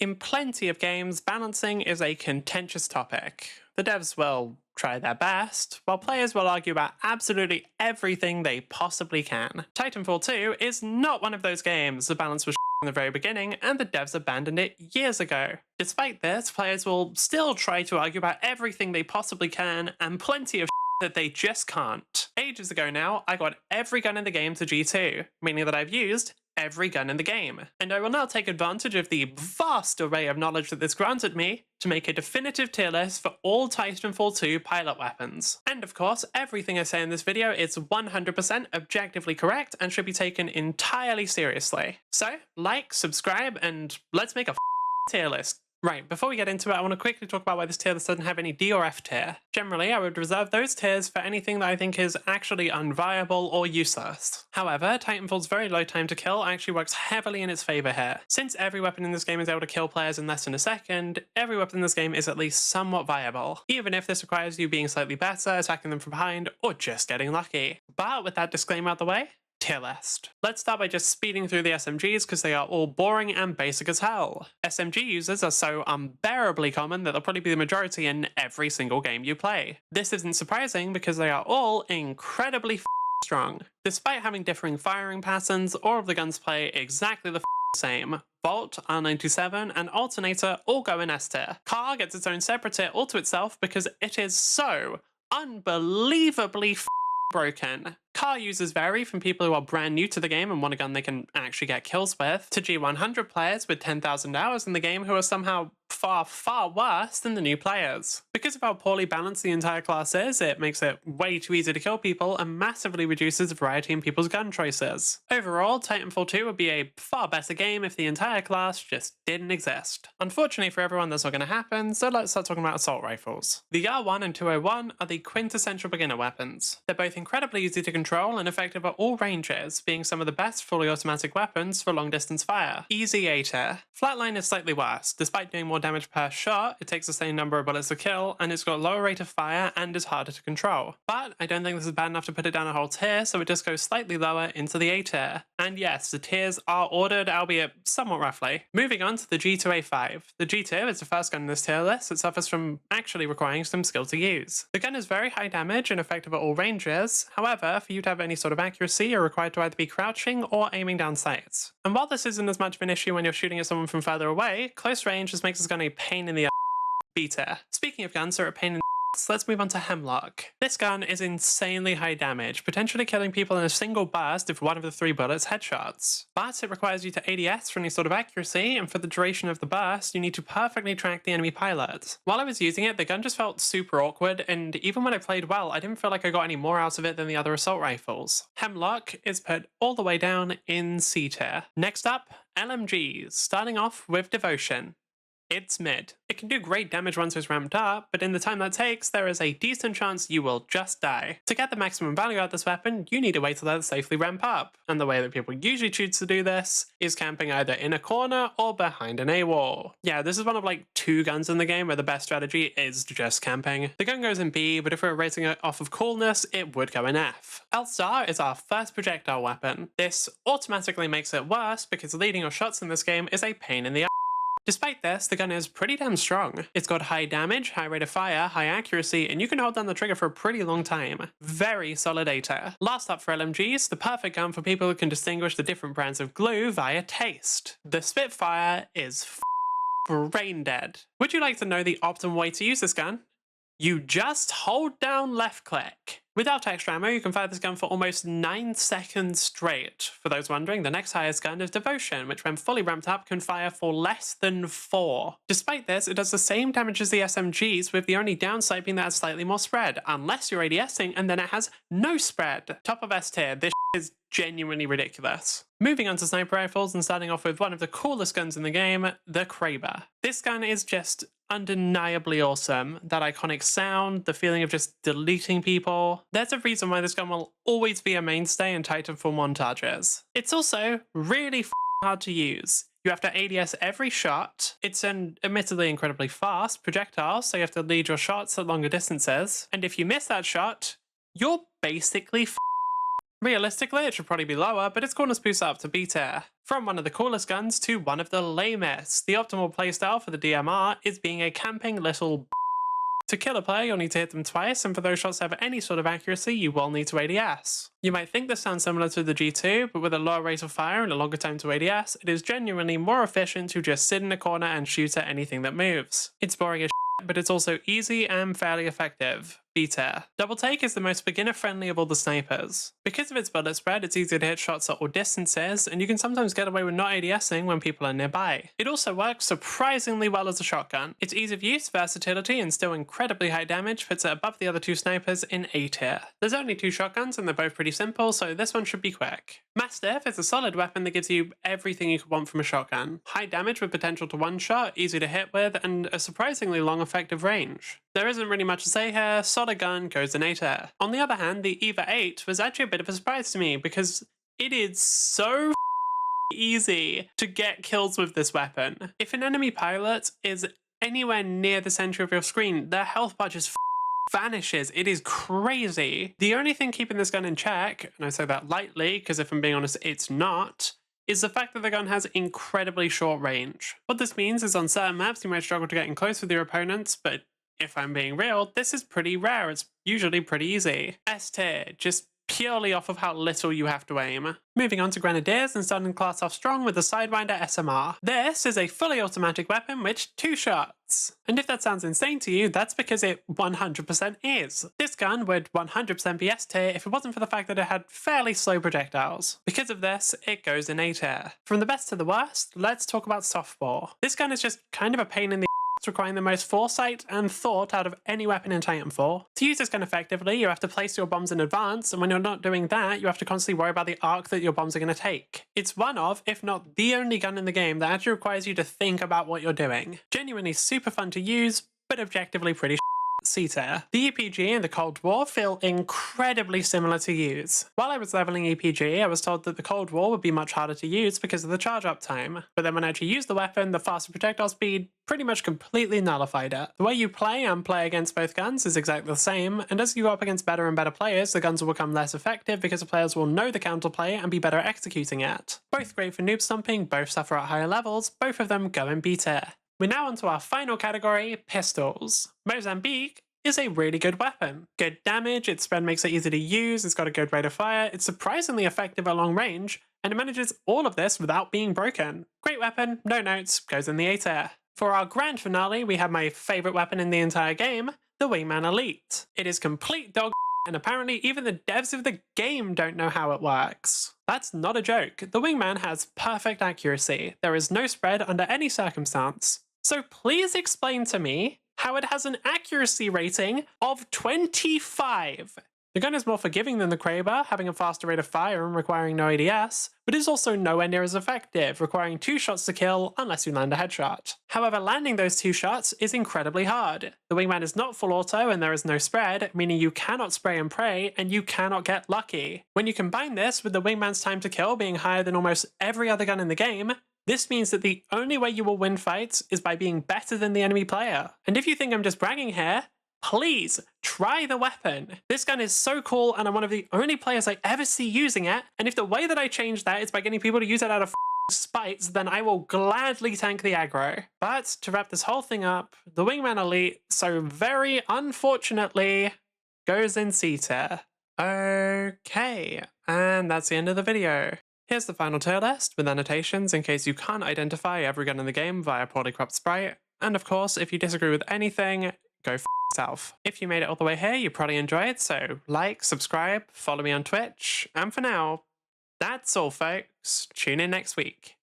In plenty of games, balancing is a contentious topic. The devs will try their best, while players will argue about absolutely everything they possibly can. Titanfall 2 is not one of those games. The balance was in the very beginning, and the devs abandoned it years ago. Despite this, players will still try to argue about everything they possibly can, and plenty of that they just can't. Ages ago now, I got every gun in the game to G2, meaning that I've used every gun in the game. And I will now take advantage of the vast array of knowledge that this granted me to make a definitive tier list for all Titanfall 2 pilot weapons. And of course, everything I say in this video is 100% objectively correct and should be taken entirely seriously. So, like, subscribe, and let's make a tier list. Right, before we get into it, I want to quickly talk about why this tier list doesn't have any D or F tier. Generally, I would reserve those tiers for anything that I think is actually unviable or useless. However, Titanfall's very low time to kill actually works heavily in its favor here. Since every weapon in this game is able to kill players in less than a second, every weapon in this game is at least somewhat viable, even if this requires you being slightly better, attacking them from behind, or just getting lucky. But with that disclaimer out the way, tier list. Let's start by just speeding through the SMGs because they are all boring and basic as hell. SMG users are so unbearably common that they'll probably be the majority in every single game you play. This isn't surprising because they are all incredibly strong. Despite having differing firing patterns, all of the guns play exactly the same. Bolt, R97, and Alternator all go in S tier. Car gets its own separate tier all to itself because it is so unbelievably broken. Car users vary from people who are brand new to the game and want a gun they can actually get kills with, to G100 players with 10,000 hours in the game who are somehow far worse than the new players. Because of how poorly balanced the entire class is, it makes it way too easy to kill people and massively reduces the variety in people's gun choices. Overall, Titanfall 2 would be a far better game if the entire class just didn't exist. Unfortunately for everyone, that's not going to happen, so let's start talking about assault rifles. The R1 and 201 are the quintessential beginner weapons. They're both incredibly easy to control and effective at all ranges, being some of the best fully automatic weapons for long distance fire. Easy A tier. Flatline is slightly worse. Despite doing more damage per shot, it takes the same number of bullets to kill, and it's got a lower rate of fire and is harder to control. But I don't think this is bad enough to put it down a whole tier, so it just goes slightly lower into the A tier. And yes, the tiers are ordered, albeit somewhat roughly. Moving on to the G2A5. The G2 is the first gun in this tier list. It suffers from actually requiring some skill to use. The gun is very high damage and effective at all ranges. However, for you to have any sort of accuracy, you're required to either be crouching or aiming down sights. And while this isn't as much of an issue when you're shooting at someone from further away, close range just makes this gun a pain in the B tier. Speaking of guns that are a pain in the let's move on to Hemlock. This gun is insanely high damage, potentially killing people in a single burst if one of the 3 bullets headshots. But it requires you to ADS for any sort of accuracy, and for the duration of the burst, you need to perfectly track the enemy pilot. While I was using it, the gun just felt super awkward, and even when I played well, I didn't feel like I got any more out of it than the other assault rifles. Hemlock is put all the way down in C tier. Next up, LMGs, starting off with Devotion. It's mid. It can do great damage once it's ramped up, but in the time that takes, there is a decent chance you will just die. To get the maximum value out of this weapon, you need to wait to let it safely ramp up, and the way that people usually choose to do this is camping either in a corner or behind an A wall. Yeah, this is one of like 2 guns in the game where the best strategy is just camping. The gun goes in B, but if we were rating it off of coolness, it would go in F. L-Star is our first projectile weapon. This automatically makes it worse because leading your shots in this game is a pain in the ass. Despite this, the gun is pretty damn strong. It's got high damage, high rate of fire, high accuracy, and you can hold down the trigger for a pretty long time. Very solid A tier. Last up for LMGs, the perfect gun for people who can distinguish the different brands of glue via taste. The Spitfire is brain dead. Would you like to know the optimal way to use this gun? You just hold down left click. Without extra ammo, you can fire this gun for almost 9 seconds straight. For those wondering, the next highest gun is Devotion, which when fully ramped up can fire for less than 4. Despite this, it does the same damage as the SMGs, with the only downside being that it's slightly more spread, unless you're ADSing, and then it has no spread. Top of S tier, this is genuinely ridiculous. Moving on to sniper rifles and starting off with one of the coolest guns in the game, the Kraber. This gun is just undeniably awesome. That iconic sound, the feeling of just deleting people. There's a reason why this gun will always be a mainstay in Titanfall montages. It's also really hard to use. You have to ADS every shot. It's an admittedly incredibly fast projectile, so you have to lead your shots at longer distances. And if you miss that shot, you're basically Realistically, it should probably be lower, but its coolness boosts up to B tier. From one of the coolest guns to one of the lamest, the optimal playstyle for the DMR is being a camping little To kill a player, you'll need to hit them twice, and for those shots to have any sort of accuracy, you will need to ADS. You might think this sounds similar to the G2, but with a lower rate of fire and a longer time to ADS, it is genuinely more efficient to just sit in a corner and shoot at anything that moves. It's boring as shit, but it's also easy and fairly effective. B tier. Double Take is the most beginner-friendly of all the snipers. Because of its bullet spread, it's easy to hit shots at all distances, and you can sometimes get away with not ADSing when people are nearby. It also works surprisingly well as a shotgun. Its ease of use, versatility, and still incredibly high damage puts it above the other two snipers in A tier. There's only two shotguns, and they're both pretty simple, so this one should be quick. Mastiff is a solid weapon that gives you everything you could want from a shotgun. High damage with potential to one-shot, easy to hit with, and a surprisingly long effective range. There isn't really much to say here, solid gun goes in A tier. On the other hand, the EVA 8 was actually a bit of a surprise to me because it is so easy to get kills with this weapon. If an enemy pilot is anywhere near the center of your screen, their health bar just vanishes. It is crazy. The only thing keeping this gun in check, and I say that lightly because if I'm being honest, it's not, is the fact that the gun has incredibly short range. What this means is on certain maps you might struggle to get in close with your opponents, but if I'm being real, this is pretty rare. It's usually pretty easy. S tier, just purely off of how little you have to aim. Moving on to Grenadiers and starting the class off strong with the Sidewinder SMR. This is a fully automatic weapon with 2 shots. And if that sounds insane to you, that's because it 100% is. This gun would 100% be S tier if it wasn't for the fact that it had fairly slow projectiles. Because of this, it goes in A tier. From the best to the worst, let's talk about softball. This gun is just kind of a pain in the requiring the most foresight and thought out of any weapon in Titanfall. To use this gun effectively, you have to place your bombs in advance, and when you're not doing that, you have to constantly worry about the arc that your bombs are going to take. It's one of, if not the only gun in the game that actually requires you to think about what you're doing. Genuinely super fun to use, but objectively pretty C tier. The EPG and the Cold War feel incredibly similar to use. While I was leveling EPG, I was told that the Cold War would be much harder to use because of the charge up time, but then when I actually used the weapon, the faster projectile speed pretty much completely nullified it. The way you play and play against both guns is exactly the same, and as you go up against better and better players, the guns will become less effective because the players will know the counterplay and be better at executing it. Both great for noob stomping, both suffer at higher levels, both of them go in B tier. We're now onto our final category, pistols. Mozambique is a really good weapon. Good damage, its spread makes it easy to use, it's got a good rate of fire, it's surprisingly effective at long range, and it manages all of this without being broken. Great weapon, no notes, goes in the A tier. For our grand finale, we have my favorite weapon in the entire game, the Wingman Elite. It is complete dog and apparently even the devs of the game don't know how it works. That's not a joke. The Wingman has perfect accuracy. There is no spread under any circumstance. So please explain to me how it has an accuracy rating of 25. The gun is more forgiving than the Kraber, having a faster rate of fire and requiring no ADS, but is also nowhere near as effective, requiring 2 shots to kill unless you land a headshot. However, landing those 2 shots is incredibly hard. The Wingman is not full auto and there is no spread, meaning you cannot spray and pray and you cannot get lucky. When you combine this with the Wingman's time to kill being higher than almost every other gun in the game, this means that the only way you will win fights is by being better than the enemy player. And if you think I'm just bragging here, please try the weapon. This gun is so cool and I'm one of the only players I ever see using it, and if the way that I change that is by getting people to use it out of spite, then I will gladly tank the aggro. But to wrap this whole thing up, the Wingman Elite, so very unfortunately, goes in C tier. Okay, and that's the end of the video. Here's the final tier list with annotations in case you can't identify every gun in the game via poorly cropped sprite. And of course, if you disagree with anything, go f yourself. If you made it all the way here, you probably enjoyed, so like, subscribe, follow me on Twitch, and for now, that's all folks. Tune in next week.